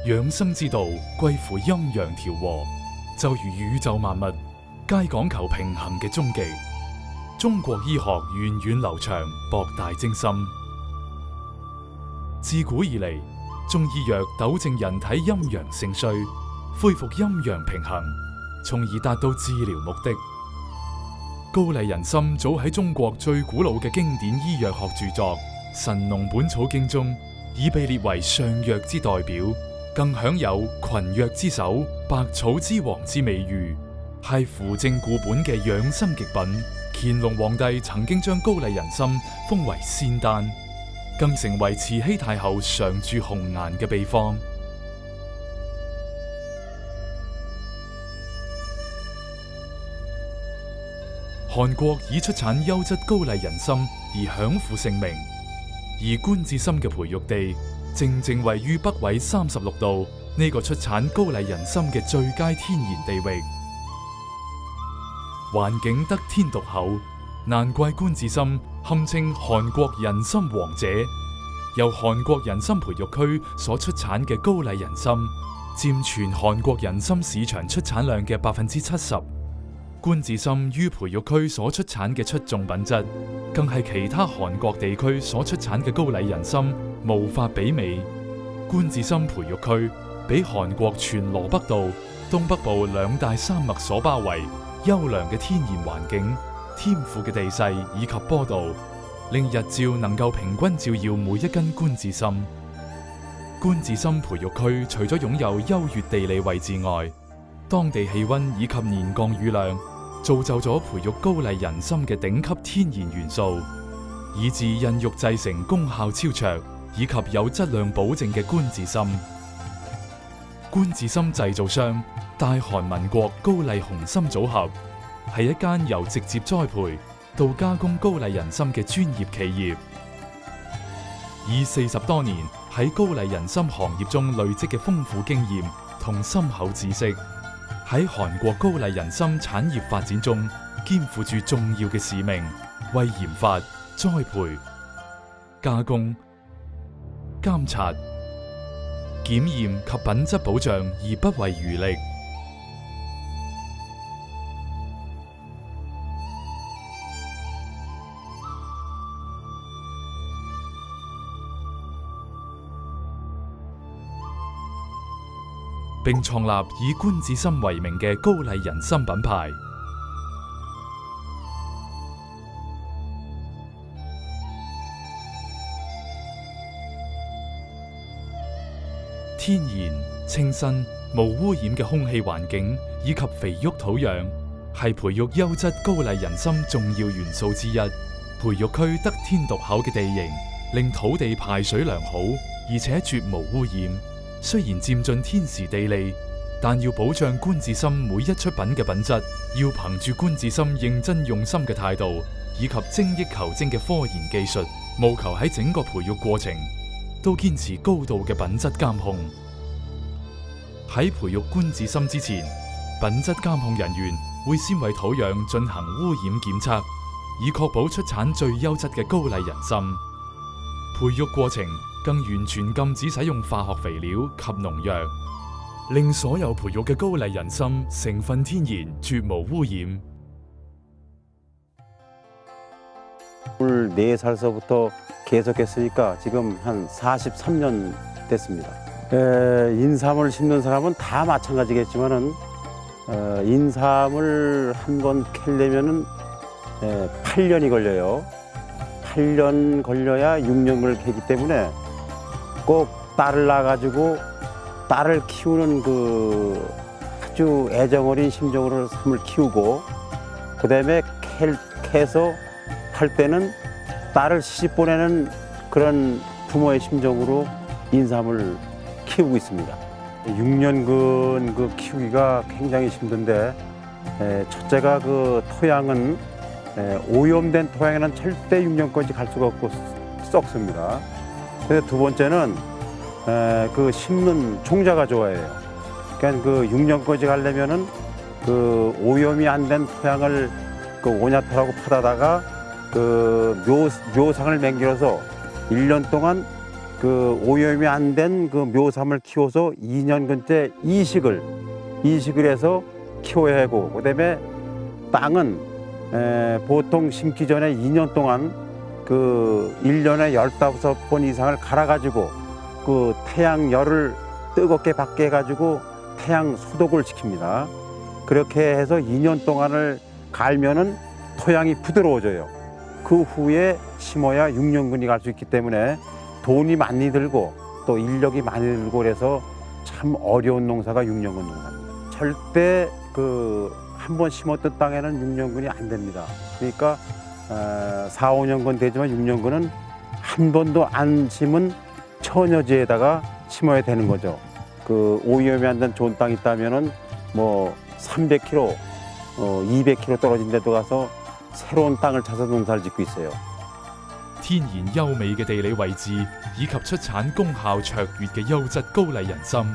養生之道貴乎陰陽調和，就如宇宙萬物皆講求平衡嘅終極。中國醫學源遠流長，博大精深。自古以嚟，中醫藥糾正人體陰陽盛衰，恢復陰陽平衡，從而達到治療目的。高麗人參早喺中國最古老嘅經典醫藥學著作《神農本草經》中，已被列為上藥之代表，更享有群藥之首、百草之王之美譽，係扶正固本嘅養生極品。乾隆皇帝曾經將高麗人參封為仙丹，更成為慈禧太后常駐紅顏嘅秘方。韓國以出產優質高麗人參而享負盛名，而觀致深嘅培育地正正位於北緯36度呢個出產高麗人參嘅最佳天然地域，環境得天獨厚，難怪觀致深堪稱韓國人參王者。由韓國人參培育區所出產嘅高麗人參，佔全韓國人參市場出產量嘅70%。觀致深於培育區所出產嘅出眾品質，更係其他韓國地區所出產嘅高麗人參無法媲美。觀致深培育區俾韓國全羅北道、東北部兩大山脈所包圍，優良嘅天然環境、天賦嘅地勢以及坡度，令日照能夠平均照耀每一根觀致深。觀致深培育區除咗擁有優越地理位置外，當地氣溫以及年降雨量，造就咗培育高麗人參嘅頂級天然元素，以致孕育製成功效超卓以及有質量保證嘅觀致深。觀致深製造商大韓民國高麗紅參組合係一間由直接栽培到加工高麗人參嘅專業企業，以40多年喺高麗人參行業中累積嘅豐富經驗同深厚知識，喺韓國高麗人參產業發展中肩負住重要嘅使命，為研發、栽培、加工、監察、檢驗及品質保障而不遺餘力。並創立以觀致深為名嘅高麗人參品牌。天然、清新、無污染嘅空氣環境以及肥沃土壤，係培育優質高麗人參重要元素之一。培育區得天獨厚嘅地形，令土地排水良好，而且絕無污染。雖然佔盡天時地利，但要保障觀致深每一出品嘅品質，要憑住觀致深認真用心嘅態度，以及精益求精嘅科研技術，務求喺整個培育過程都堅持高度嘅品質監控。喺培育觀致深之前，品質監控人員會先為土壤進行污染檢測，以確保出產最優質嘅高麗人參。培育過程更完全禁止使用化學肥料及農藥，令所有培育嘅高麗人參成分天然，絕無污染。 24살서부터 계속했으니까 지금 한 43년 됐습니다. 인삼을 심는 사람은 다 마찬가지겠지만은 인삼을 한 번 캘려면은 8년이 걸려요. 8년 걸려야 6년을 캐기 때문에 꼭 딸을 낳아가지고 딸을 키우는 그 아주 애정어린 심정으로 삼을 키우고 그 다음에 캐서 할 때는 딸을 시집 보내는 그런 부모의 심정으로 인삼을 키우고 있습니다. 6년근 그 키우기가 굉장히 힘든데 첫째가 그 토양은 오염된 토양에는 절대 6년까지 갈 수가 없고 썩습니다. 근데 두 번째는 그 심는 종자가 좋아해요. 그러니까 그 6년까지 가려면은 그 오염이 안 된 토양을 그 오냐토라고 파다다가 그 묘상을 맹길어서 1년 동안 그 오염이 안 된 그 묘삼을 키워서 2년근째 이식을 해서 키워야 하고, 그다음에 땅은 보통 심기 전에 2년 동안 그 1년에 15번 이상을 갈아가지고 그 태양 열을 뜨겁게 받게 해가지고 태양 소독을 시킵니다. 그렇게 해서 2년 동안을 갈면은 토양이 부드러워져요. 그 후에 심어야 6년근이 갈 수 있기 때문에 돈이 많이 들고 또 인력이 많이 들고 그래서 참 어려운 농사가 6년근 농사입니다. 절대 그 한 번 심었던 땅에는 6년근이 안 됩니다. 그러니까 4, 5년근 되지만 6년근은 한 번도 안 심은 처녀지에다가 심어야 되는 거죠. 그 오염이 안 된 좋은 땅이 있다면은 뭐 300km, 200km 떨어진 데도 가서 새로운 땅을 찾아서 농사를 짓고 있어요. 天然優美嘅地理位置以及出產功效卓越嘅優質高麗人參，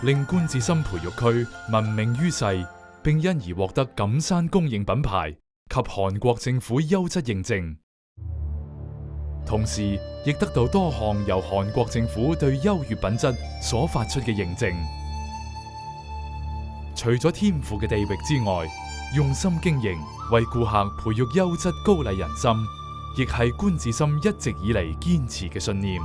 令官至心培育區聞名於世，並因而獲得錦山公認品牌及韓國政府優質認證。同時，亦得到多項由韓國政府對優越品質所發出嘅認證。除咗天賦嘅地域之外，用心經營，為顧客培育優質高麗人參，亦係官至心一直以嚟堅持嘅信念。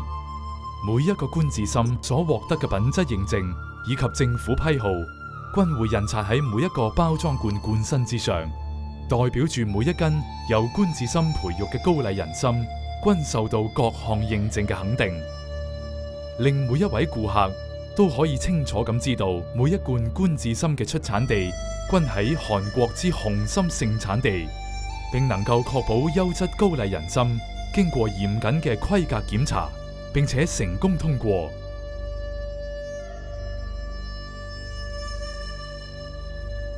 每一個官至心所獲得嘅品質認證以及政府批號，均會印刷喺每一個包裝罐罐身之上，代表住每一斤由官至心培育嘅高麗人參均受到各項認證嘅肯定，令每一位顧客都可以清楚咁知道每一罐官至心嘅出產地均喺韓國之紅參盛產地，並能夠確保優質高麗人參經過嚴謹嘅規格檢查，並且成功通過。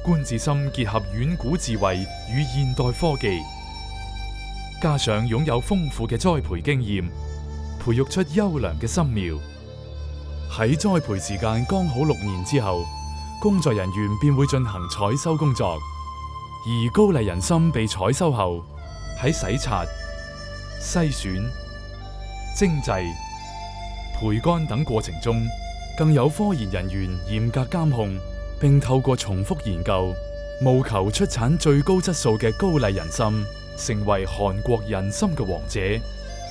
官至心結合遠古智慧與現代科技，加上擁有豐富嘅栽培經驗，培育出優良嘅參苗。喺栽培時間剛好6年之後，工作人員便會進行採收工作。而高麗人參被採收後，喺洗刷、篩選、蒸製、焙乾等過程中，更有科研人員嚴格監控，並透過重複研究，務求出產最高質素嘅高麗人參，成為韓國人參嘅王者。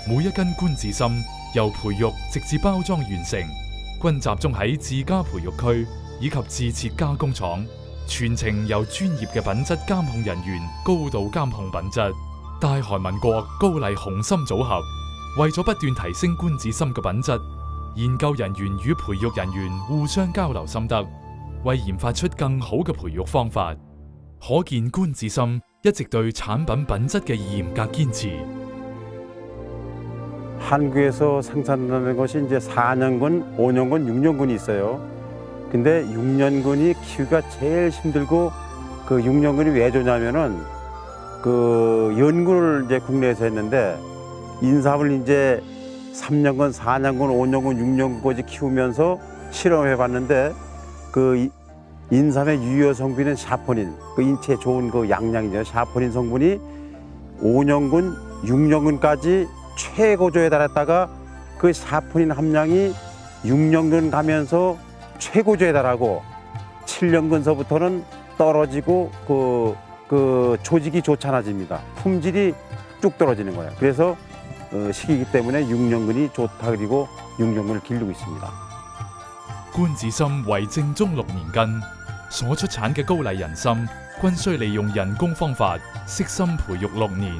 每一斤官至心由培育直至包裝完成，均集中喺自家培育區以及自設加工廠，全程由專業嘅品質監控人員高度監控品質。大韓民國高麗紅參組合為咗不斷提升官至心嘅品質，研究人員與培育人員互相交流心得，為研發出更好嘅培育方法。可見官至心一直對產品品質嘅嚴格堅持。 한국에서 생산하는 것이 이제 4년근, 5년근, 6년근이 있어요. 근데 6년근이 키우기가 제일 힘들고 그 6년근이 왜 좋냐면은 그 연구를 이제 국내에서 했는데 인삼을 이제 3년근, 4년근, 5년근, 6년근까지 키우면서 실험해 봤는데 그 인삼의 유효 성분인 샤포닌, 그 인체에 좋은 그 양양이죠. 샤포닌 성분이 5년근, 6년근까지 최고조에 달했다가 그 샤포닌 함량이 6년근 가면서 최고조에 달하고 7년근서부터는 떨어지고 그 조직이 좋잖아집니다. 품질이 쭉 떨어지는 거예요. 그래서 시기이기 때문에 6년근이 좋다 그리고 6년근을 기르고 있습니다. 官至心為正宗6年根，所出產嘅高麗人參均需利用人工方法悉心培育6年。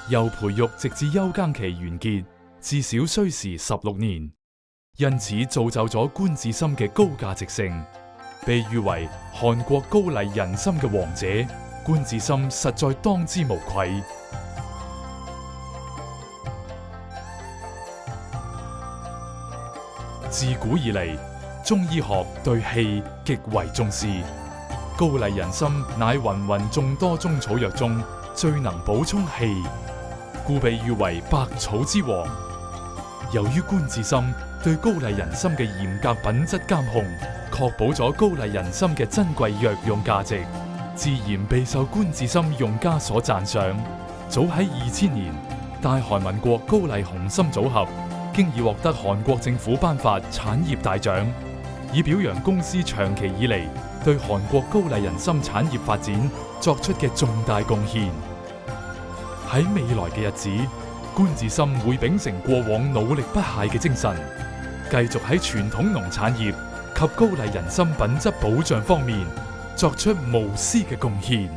由培育直至休耕期完結，至少需時16年，因此造就咗官至心嘅高價值性，被譽為韓國高麗人參嘅王者。官至心實在當之無愧。自古以嚟，中醫學對氣極為重視，高麗人參乃芸芸眾多中草藥中最能補充氣。 故被譽為百草之王。由於官至心對高麗人參嘅嚴格品質監控，確保咗高麗人參嘅珍貴藥用價值，自然備受官至心用家所讚賞。早喺2000年，大韓民國高麗紅參組合經已獲得韓國政府頒發產業大獎，以表揚公司長期以嚟對韓國高麗人參產業發展作出嘅重大貢獻。喺未來嘅日子，官至心會秉承過往努力不懈嘅精神，繼續喺傳統農產業及高麗人參品質保障方面作出無私嘅貢獻。